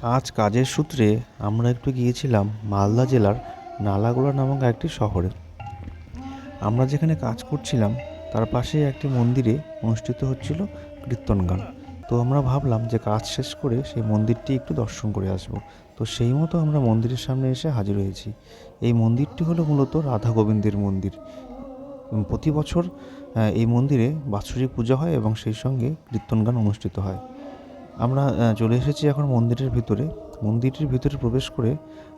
আজ কাজের সূত্রে আমরা একটু গিয়েছিলাম মালদা জেলার নালাগোলা নামক একটি শহরে। আমরা যেখানে কাজ করছিলাম তার পাশেই একটি মন্দিরে অনুষ্ঠিত হচ্ছিল কীর্তন গান। তো আমরা ভাবলাম যে কাজ শেষ করে সেই মন্দিরটি একটু দর্শন করে আসবো। তো সেই মতো আমরা মন্দিরের সামনে এসে হাজির হয়েছি। এই মন্দিরটি হলো মূলত রাধা গোবিন্দের মন্দির। প্রতি বছর এই মন্দিরে বাৎসরিক পূজা হয় এবং সেই সঙ্গে কীর্তন গান অনুষ্ঠিত হয়। আমরা চলে এসেছি এখন মন্দিরের ভিতরে। মন্দিরটির ভিতরে প্রবেশ করে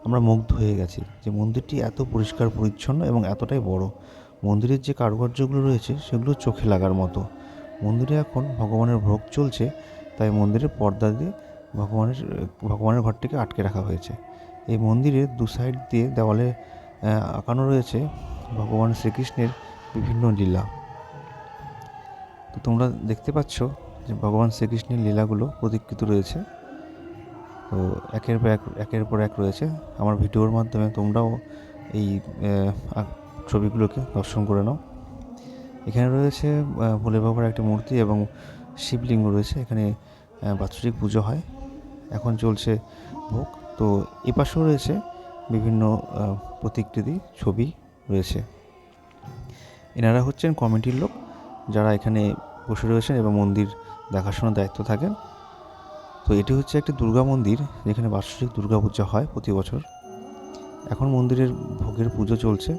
আমরা মুগ্ধ হয়ে গেছি যে মন্দিরটি এত পরিষ্কার পরিচ্ছন্ন এবং এতটাই বড়। মন্দিরের যে কারুকার্যগুলো রয়েছে সেগুলো চোখে লাগার মতো। মন্দিরে এখন ভগবানের ভোগ চলছে, তাই মন্দিরের পর্দা দিয়ে ভগবানের ঘরটিকে আটকে রাখা হয়েছে। এই মন্দিরের দু সাইড দিয়ে দেওয়ালে আঁকানো রয়েছে ভগবান শ্রীকৃষ্ণের বিভিন্ন লীলা। তো তোমরা দেখতে পাচ্ছ যে ভগবান শ্রীকৃষ্ণের লীলাগুলো প্রতীক্ষিত রয়েছে। তো একের পর এক রয়েছে। আমার ভিডিওর মাধ্যমে তোমরাও এই ছবিগুলোকে দর্শন করে নাও। এখানে রয়েছে ভোলে বাবার একটি মূর্তি এবং শিবলিঙ্গ রয়েছে। এখানে বাৎসরিক পুজো হয়, এখন চলছে ভোগ। তো এ পাশেও রয়েছে বিভিন্ন প্রতিকৃতি ছবি রয়েছে। এনারা হচ্ছেন কমিটির লোক, যারা এখানে বসে রয়েছেন এবং মন্দির দেখাশোনার দায়িত্ব থাকেন। তো এটি হচ্ছে একটি দুর্গা মন্দির, যেখানে বার্ষিক দুর্গা পূজা হয় প্রতি বছর। এখন মন্দিরের ভোগের পুজো চলছে,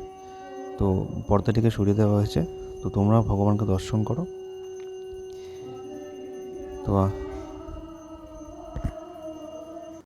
তো পর্দাটিকে সরিয়ে দেওয়া হয়েছে। তো তোমরা ভগবানকে দর্শন করো। তো